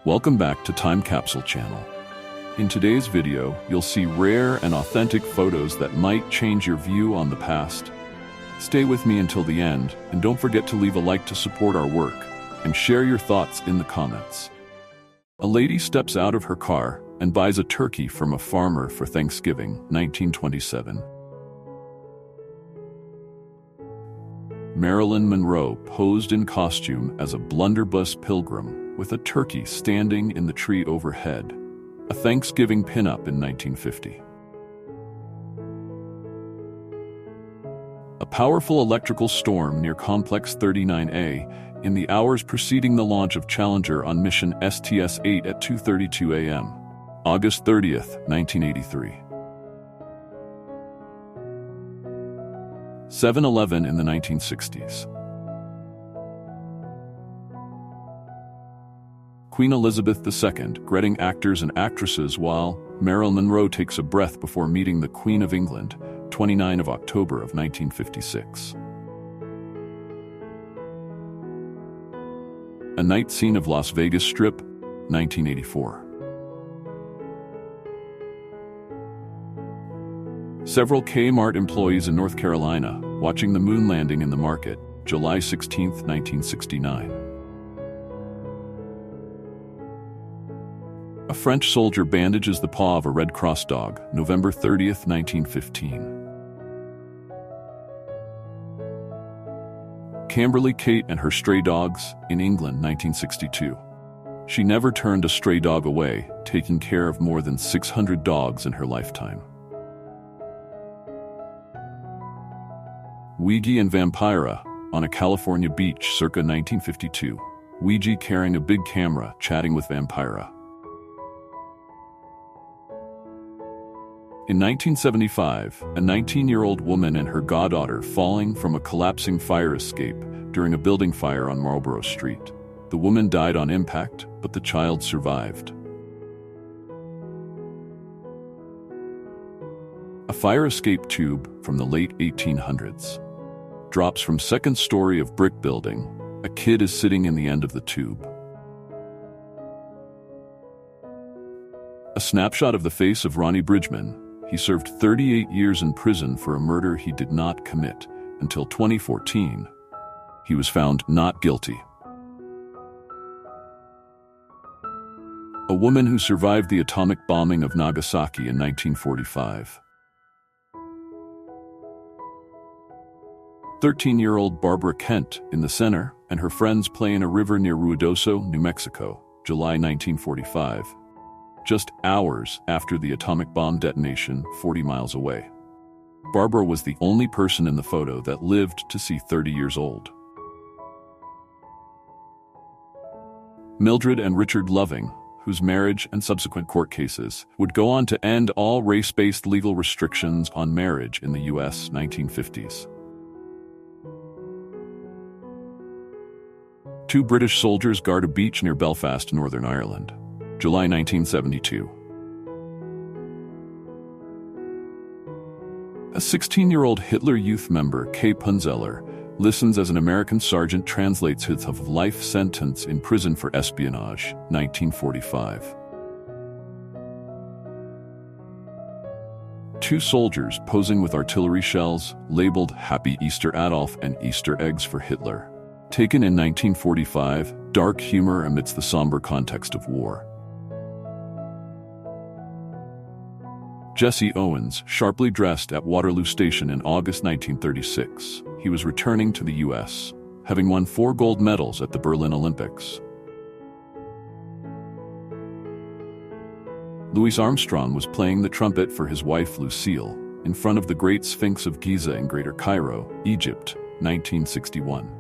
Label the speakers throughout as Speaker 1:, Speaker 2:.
Speaker 1: Welcome back to Time Capsule Channel. In today's video, you'll see rare and authentic photos that might change your view on the past. Stay with me until the end, and don't forget to leave a like to support our work, and share your thoughts in the comments. A lady steps out of her car and buys a turkey from a farmer for Thanksgiving, 1927. Marilyn Monroe posed in costume as a blunderbuss pilgrim with a turkey standing in the tree overhead, a Thanksgiving pinup in 1950. A powerful electrical storm near Complex 39A in the hours preceding the launch of Challenger on mission STS-8 at 2:32 a.m., August 30th, 1983. 7/11 in the 1960s. Queen Elizabeth II greeting actors and actresses while Marilyn Monroe takes a breath before meeting the Queen of England, 29 of October of 1956. A night scene of Las Vegas Strip, 1984. Several Kmart employees in North Carolina watching the moon landing in the market, July 16, 1969. A French soldier bandages the paw of a Red Cross dog, November 30, 1915. Kimberly Kate and her stray dogs in England, 1962. She never turned a stray dog away, taking care of more than 600 dogs in her lifetime. Ouija and Vampira on a California beach circa 1952. Ouija carrying a big camera, chatting with Vampira. In 1975, a 19-year-old woman and her goddaughter falling from a collapsing fire escape during a building fire on Marlborough Street. The woman died on impact, but the child survived. A fire escape tube from the late 1800s. Drops from second story of brick building. A kid is sitting in the end of the tube. A snapshot of the face of Ronnie Bridgman. He served 38 years in prison for a murder he did not commit until 2014. He was found not guilty. A woman who survived the atomic bombing of Nagasaki in 1945. 13-year-old Barbara Kent in the center and her friends play in a river near Ruidoso, New Mexico, July 1945. Just hours after the atomic bomb detonation 40 miles away. Barbara was the only person in the photo that lived to see 30 years old. Mildred and Richard Loving, whose marriage and subsequent court cases would go on to end all race-based legal restrictions on marriage in the U.S. 1950s. Two British soldiers guard a beach near Belfast, Northern Ireland, July 1972. A 16-year-old Hitler Youth member, Kay Punzeller, listens as an American sergeant translates his life sentence in prison for espionage, 1945. Two soldiers posing with artillery shells, labeled Happy Easter Adolf and Easter eggs for Hitler. Taken in 1945, dark humor amidst the somber context of war. Jesse Owens, sharply dressed at Waterloo Station in August 1936. He was returning to the U.S., having won 4 gold medals at the Berlin Olympics. Louis Armstrong was playing the trumpet for his wife Lucille in front of the Great Sphinx of Giza in Greater Cairo, Egypt, 1961.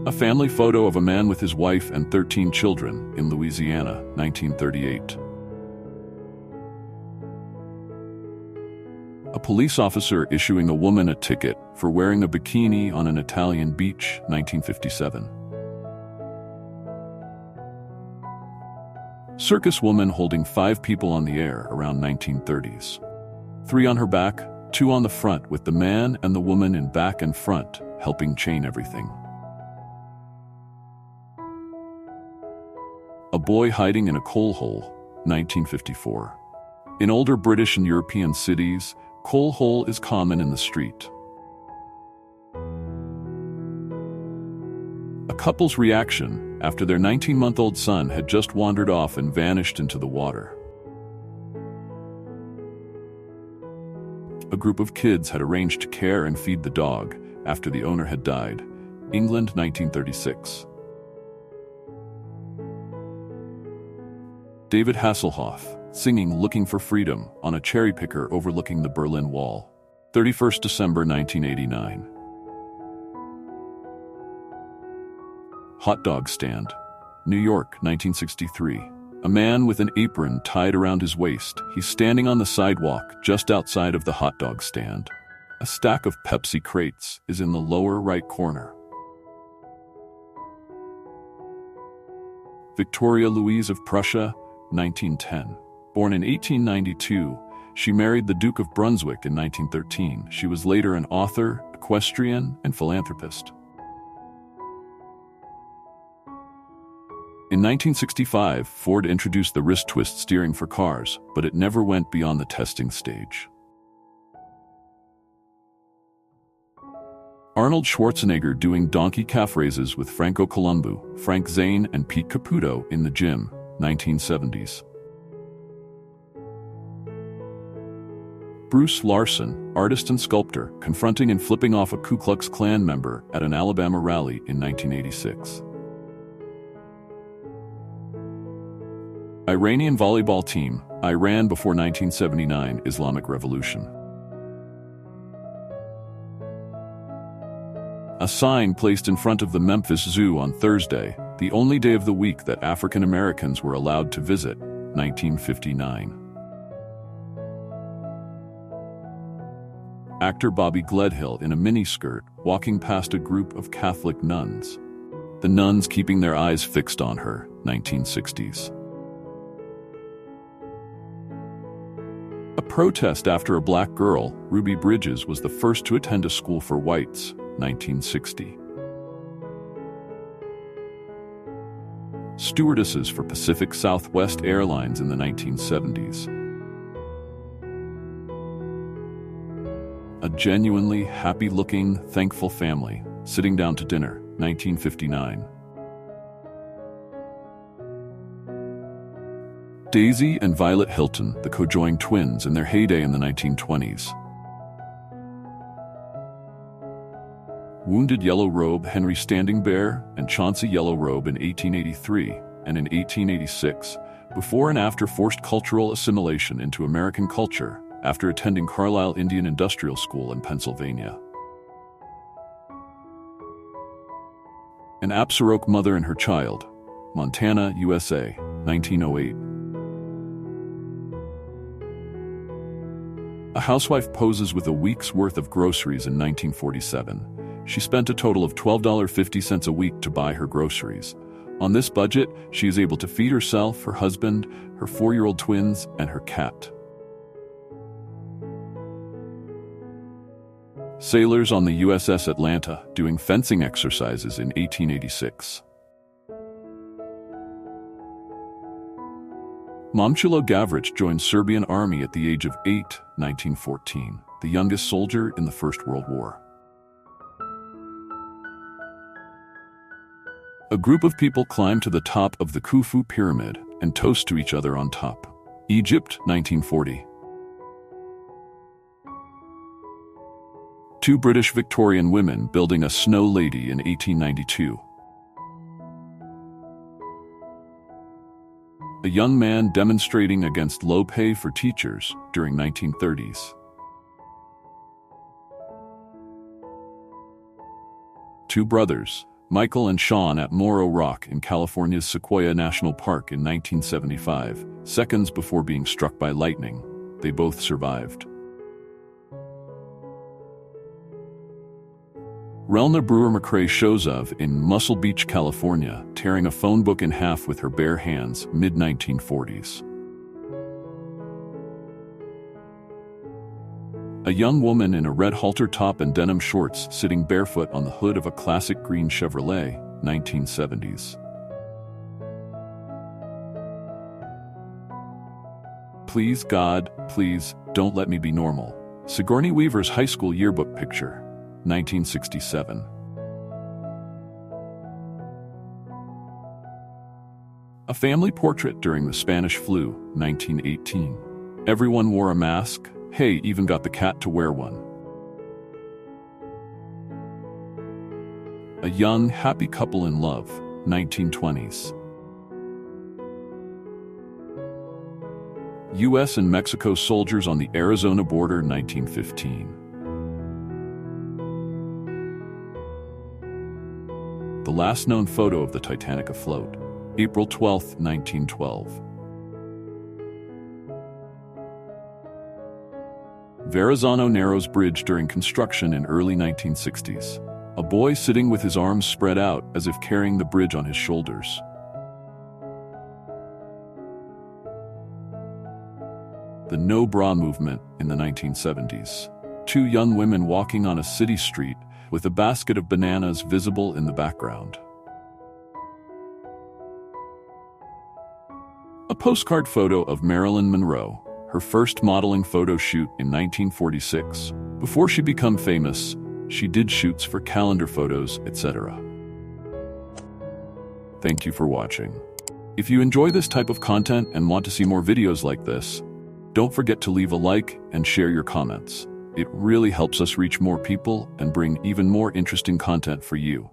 Speaker 1: A family photo of a man with his wife and 13 children in Louisiana, 1938. A police officer issuing a woman a ticket for wearing a bikini on an Italian beach, 1957. Circus woman holding 5 people on the air around 1930s. 3 on her back, 2 on the front with the man and the woman in back and front, helping chain everything. A boy hiding in a coal hole, 1954. In older British and European cities, coal hole is common in the street. A couple's reaction after their 19-month-old son had just wandered off and vanished into the water. A group of kids had arranged to care and feed the dog after the owner had died. England, 1936. David Hasselhoff, singing Looking for Freedom on a cherry picker overlooking the Berlin Wall. 31st December 1989. Hot dog stand. New York, 1963. A man with an apron tied around his waist. He's standing on the sidewalk just outside of the hot dog stand. A stack of Pepsi crates is in the lower right corner. Victoria Louise of Prussia, 1910. Born in 1892, she married the Duke of Brunswick in 1913. She was later an author, equestrian, and philanthropist. In 1965, Ford introduced the wrist twist steering for cars, but it never went beyond the testing stage. Arnold Schwarzenegger doing donkey calf raises with Franco Columbu, Frank Zane, and Pete Caputo in the gym, 1970s. Bruce Larson, artist and sculptor, confronting and flipping off a Ku Klux Klan member at an Alabama rally in 1986. Iranian volleyball team, Iran before 1979 Islamic Revolution. A sign placed in front of the Memphis Zoo on Thursday, the only day of the week that African Americans were allowed to visit, 1959. Actor Bobby Gledhill in a miniskirt walking past a group of Catholic nuns. The nuns keeping their eyes fixed on her, 1960s. A protest after a black girl, Ruby Bridges, was the first to attend a school for whites, 1960. Stewardesses for Pacific Southwest Airlines in the 1970s. A genuinely happy-looking, thankful family sitting down to dinner, 1959. Daisy and Violet Hilton, the Cojoing twins, in their heyday in the 1920s. Wounded Yellow Robe Henry Standing Bear and Chauncey Yellow Robe in 1883 and in 1886, before and after forced cultural assimilation into American culture after attending Carlisle Indian Industrial School in Pennsylvania. An Apsaroke Mother and Her Child, Montana, USA, 1908. A housewife poses with a week's worth of groceries in 1947. She spent a total of $12.50 a week to buy her groceries. On this budget, she is able to feed herself, her husband, her 4-year-old twins, and her cat. Sailors on the USS Atlanta doing fencing exercises in 1886. Momcilo Gavrić joined Serbian army at the age of 8, 1914, the youngest soldier in the First World War. A group of people climb to the top of the Khufu Pyramid and toast to each other on top. Egypt, 1940. 2 British Victorian women building a snow lady in 1892. A young man demonstrating against low pay for teachers during 1930s. 2 brothers, Michael and Sean, at Morro Rock in California's Sequoia National Park in 1975, seconds before being struck by lightning. They both survived. Relna Brewer-McRae Shozov in Muscle Beach, California, tearing a phone book in half with her bare hands, mid-1940s. A young woman in a red halter top and denim shorts sitting barefoot on the hood of a classic green Chevrolet, 1970s. Please, God, please, don't let me be normal. Sigourney Weaver's high school yearbook picture, 1967. A family portrait during the Spanish flu, 1918. Everyone wore a mask. Hey, even got the cat to wear one. A young, happy couple in love, 1920s. U.S. and Mexico soldiers on the Arizona border, 1915. The last known photo of the Titanic afloat, April 12, 1912. Verrazano Narrows Bridge during construction in early 1960s. A boy sitting with his arms spread out as if carrying the bridge on his shoulders. The No Bra movement in the 1970s. Two young women walking on a city street with a basket of bananas visible in the background. A postcard photo of Marilyn Monroe, her first modeling photo shoot in 1946. Before she became famous, she did shoots for calendar photos, etc. Thank you for watching. If you enjoy this type of content and want to see more videos like this, don't forget to leave a like and share your comments. It really helps us reach more people and bring even more interesting content for you.